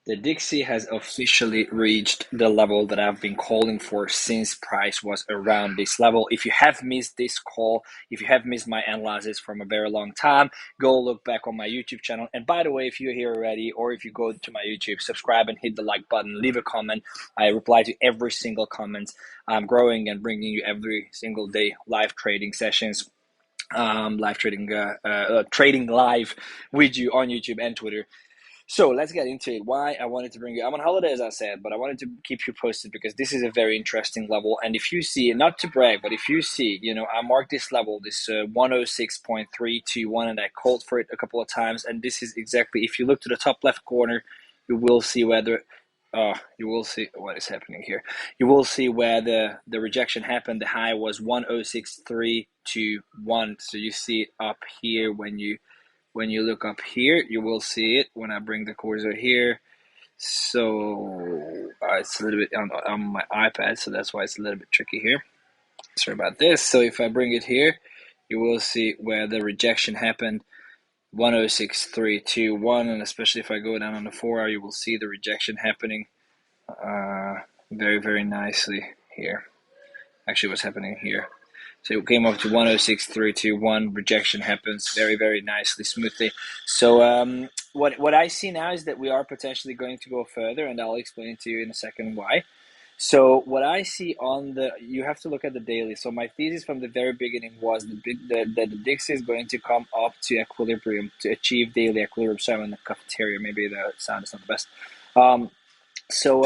The DXY has officially reached the level that I've been calling for since price was around this level. If you have missed this call, if you have missed my analysis from a very long time, go look back on my YouTube channel. And by the way, if you're here already, or if you go to my YouTube, subscribe and hit the like button, leave a comment. I reply to every single comment. I'm growing and bringing you every single day live trading sessions, live trading, trading live with you on YouTube and Twitter. So let's get into it. Why I wanted to bring you, I'm on holiday as I said, but I wanted to keep you posted because this is a very interesting level. And if you see, not to brag, but if you see, I marked this level, this 106.321, and I called for it a couple of times. And this is exactly, if you look to the top left corner, you will see whether, you will see what is happening here. You will see where the rejection happened. The high was 106.321. So you see it up here when you look up here, you will see it when I bring the cursor here. So it's a little bit on my iPad, so that's why it's a little bit tricky here. Sorry about this. So if I bring it here, you will see where the rejection happened, 106.321, and especially if I go down on the 4-hour, you will see the rejection happening very, very nicely here. Actually, what's happening here? So it came up to 106.321. Rejection happens very, very nicely, smoothly. So what I see now is that we are potentially going to go further, and I'll explain to you in a second why. So what I see you have to look at the daily. So my thesis from the very beginning was that the DXY is going to come up to equilibrium to achieve daily equilibrium. So I'm in the cafeteria. Maybe the sound is not the best. So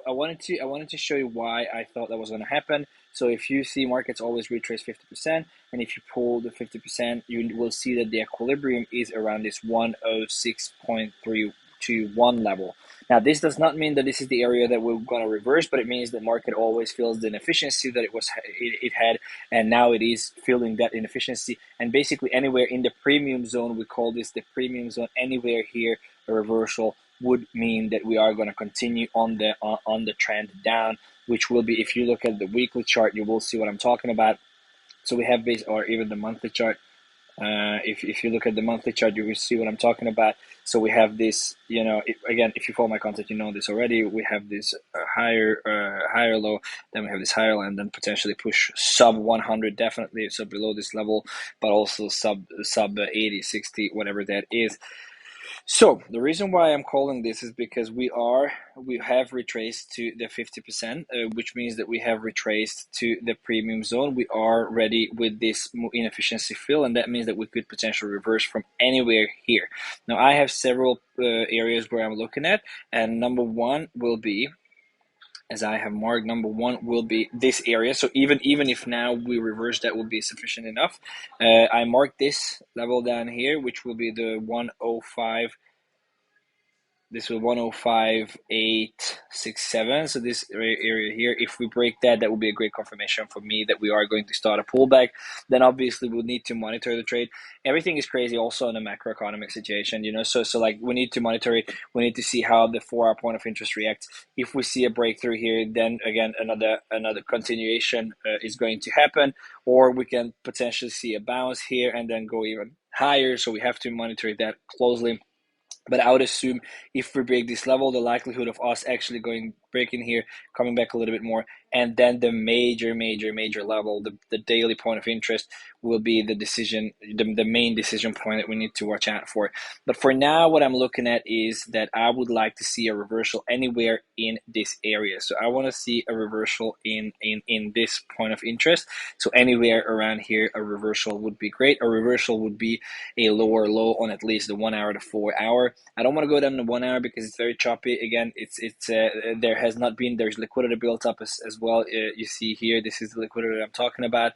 I wanted to show you why I thought that was going to happen. So if you see markets always retrace 50%, and if you pull the 50%, you will see that the equilibrium is around this 106.321 level. Now, this does not mean that this is the area that we're going to reverse, but it means that market always feels the inefficiency that it had, and now it is feeling that inefficiency. And basically, anywhere in the premium zone, we call this the premium zone. Anywhere here, a reversal would mean that we are going to continue on the trend down, which will be, if you look at the weekly chart, you will see what I'm talking about. So we have this, or even the monthly chart. If you look at the monthly chart, you will see what I'm talking about. So we have this, again, if you follow my content, you know this already. We have this higher low, then we have this higher low, and then potentially push sub 100, definitely, so below this level, but also sub 80, 60, whatever that is. So the reason why I'm calling this is because we have retraced to the 50%, which means that we have retraced to the premium zone. We are ready with this inefficiency fill, and that means that we could potentially reverse from anywhere here. Now I have several areas where I'm looking at, and number one will be, as I have marked, number one will be this area. So even if now we reverse, that will be sufficient enough. I marked this level down here, which will be the 105. This will 105.867. So this area here, if we break that, that will be a great confirmation for me that we are going to start a pullback. Then obviously we'll need to monitor the trade. Everything is crazy also in a macroeconomic situation, so like we need to monitor it. We need to see how the 4-hour point of interest reacts. If we see a breakthrough here, then again another continuation is going to happen, or we can potentially see a bounce here and then go even higher. So we have to monitor that closely. But I would assume if we break this level, the likelihood of us actually breaking here, coming back a little bit more, and then the major level, the daily point of interest will be the main decision point that we need to watch out for. But for now, what I'm looking at is that I would like to see a reversal anywhere in this area. So I want to see a reversal in this point of interest. So anywhere around here, a reversal would be great. A reversal would be a lower low on at least the 1 hour to 4 hour. I don't want to go down to 1 hour because it's very choppy. Again, there's liquidity built up as well. You see here, this is the liquidity I'm talking about.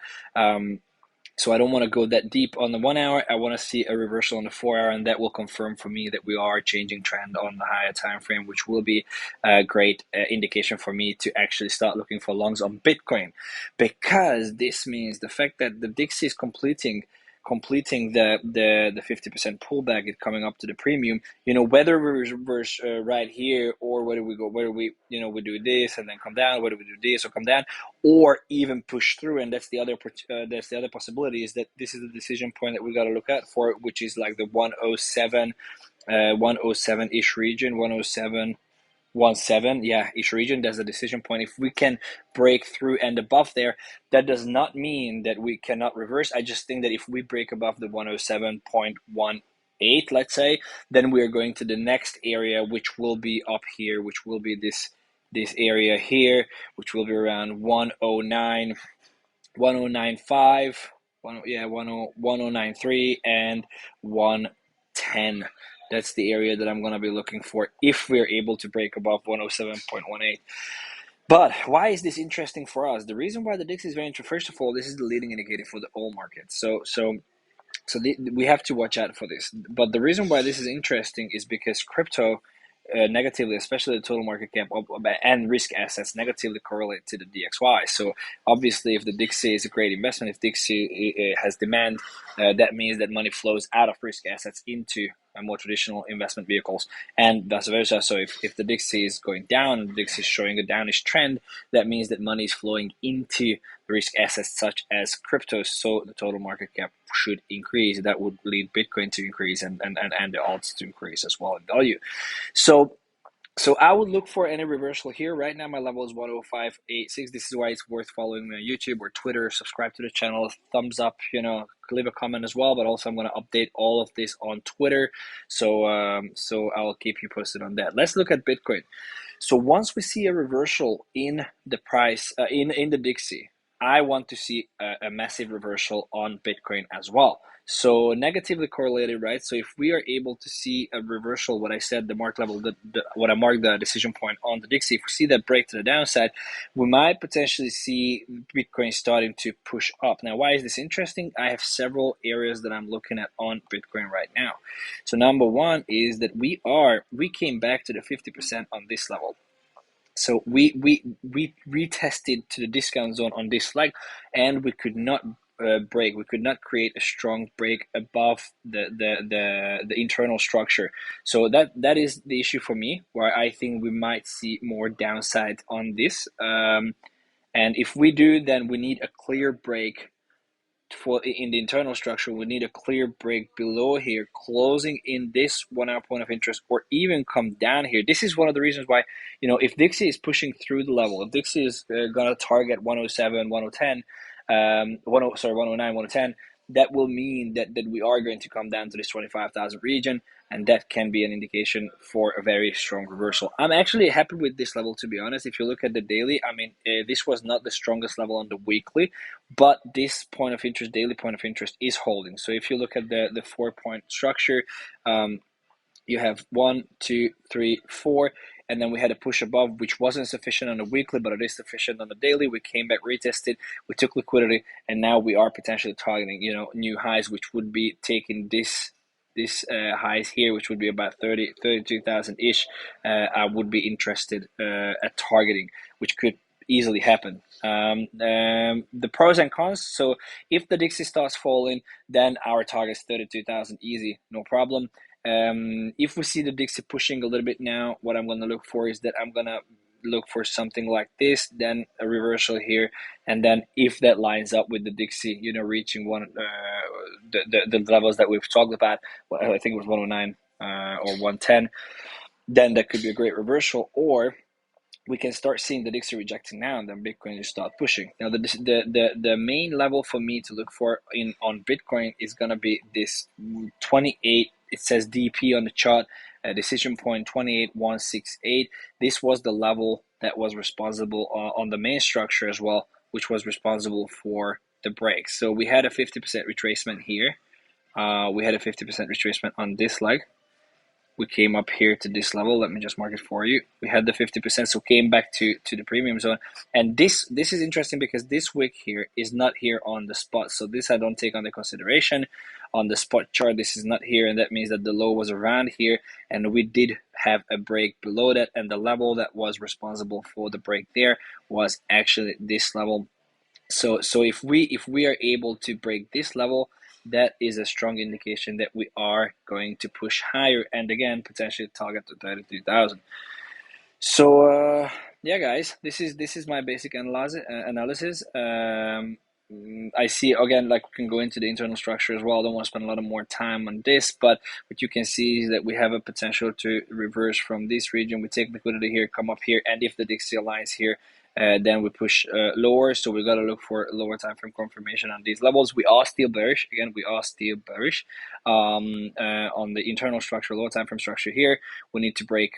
So I don't want to go that deep on the 1 hour. I want to see a reversal on the 4 hour, and that will confirm for me that we are changing trend on the higher time frame, which will be a great indication for me to actually start looking for longs on Bitcoin, because this means the fact that the DXY is completing the 50% pullback, it coming up to the premium, whether we reverse right here, or whether we do this and then come down, whether we do this or come down, or even push through. And that's the other possibility, is that this is the decision point that we got to look at for, which is like the 107 107 ish region, 107.17, yeah, ish region. That's the decision point. If we can break through and above there, that does not mean that we cannot reverse. I just think that if we break above the 107.18, let's say, then we are going to the next area, which will be up here, which will be this area here, which will be around 109, 1095, 1093, and 110. That's the area that I'm going to be looking for if we're able to break above 107.18. But why is this interesting for us? The reason why the DIX is very interesting, first of all, this is the leading indicator for the oil market. We have to watch out for this. But the reason why this is interesting is because crypto negatively, especially the total market cap and risk assets, negatively correlate to the DXY. So obviously, if the DXY is a great investment, if DXY has demand, that means that money flows out of risk assets into more traditional investment vehicles, and vice versa. So if the DXY is going down, the DXY is showing a downish trend, that means that money is flowing into risk assets such as cryptos. So the total market cap should increase. That would lead Bitcoin to increase and the alts to increase as well in value. So I would look for any reversal here. Right now, my level is 105.86. This is why it's worth following me on YouTube or Twitter. Subscribe to the channel, thumbs up, leave a comment as well. But also, I'm going to update all of this on Twitter. So I'll keep you posted on that. Let's look at Bitcoin. So once we see a reversal in the price, in the DXY, I want to see a massive reversal on Bitcoin as well. So negatively correlated, right? So if we are able to see a reversal, what I said, the mark level, what I marked the decision point on the DXY, if we see that break to the downside, we might potentially see Bitcoin starting to push up. Now, why is this interesting? I have several areas that I'm looking at on Bitcoin right now. So number one is that we came back to the 50% on this level. So we retested to the discount zone on this leg, and we could not break. We could not create a strong break above the internal structure. So that is the issue for me, where I think we might see more downside on this. And if we do, then we need a clear break in the internal structure. We need a clear break below here, closing in this 1 hour point of interest, or even come down here. This is one of the reasons why, if DXY is pushing through the level, if DXY is going to target 107, 110, 109, 110, that will mean that we are going to come down to this 25,000 region, and that can be an indication for a very strong reversal. I'm actually happy with this level, to be honest. If you look at the daily, this was not the strongest level on the weekly, but this point of interest, daily point of interest, is holding. So if you look at the 4-point structure, you have 1, 2, 3, 4, and then we had a push above, which wasn't sufficient on the weekly, but it is sufficient on the daily. We came back, retested, we took liquidity, and now we are potentially targeting, new highs, which would be taking this highs here, which would be about 32,000 ish. I would be interested at targeting, which could easily happen. The pros and cons. So if the DXY starts falling, then our target is 32,000 easy, no problem. If we see the DXY pushing a little bit now, what I'm going to look for is that I'm going to look for something like this, then a reversal here, and then if that lines up with the DXY, reaching the levels that we've talked about, I think it was 109 or 110, then that could be a great reversal. Or we can start seeing the DXY rejecting now, and then Bitcoin just start pushing. Now, the main level for me to look for on Bitcoin is gonna be this 28. It says DP on the chart, decision point 28,168. This was the level that was responsible on the main structure as well, which was responsible for the break. So we had a 50% retracement here. We had a 50% retracement on this leg. We came up here to this level. Let me just mark it for you. We had the 50%, so came back to the premium zone. And this is interesting because this wick here is not here on the spot. So this I don't take under consideration. On the spot chart, this is not here, and that means that the low was around here, and we did have a break below that, and the level that was responsible for the break there was actually this level. So if we are able to break this level, that is a strong indication that we are going to push higher, and again potentially target to 32,000. So yeah, guys, this is my basic analysis. I see again, like we can go into the internal structure as well. I don't want to spend a lot of more time on this, but what you can see is that we have a potential to reverse from this region. We take liquidity here, come up here, and if the DXY aligns here, then we push lower. So we got to look for lower time frame confirmation on these levels. We are still bearish. Again, we are still bearish on the internal structure, lower time frame structure here. We need to break.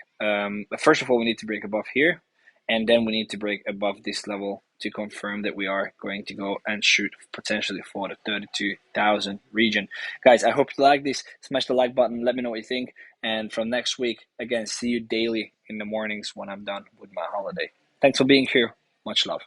First of all, we need to break above here. And then we need to break above this level to confirm that we are going to go and shoot potentially for the 32,000 region. Guys, I hope you like this. Smash the like button. Let me know what you think. And from next week, again, see you daily in the mornings when I'm done with my holiday. Thanks for being here. Much love.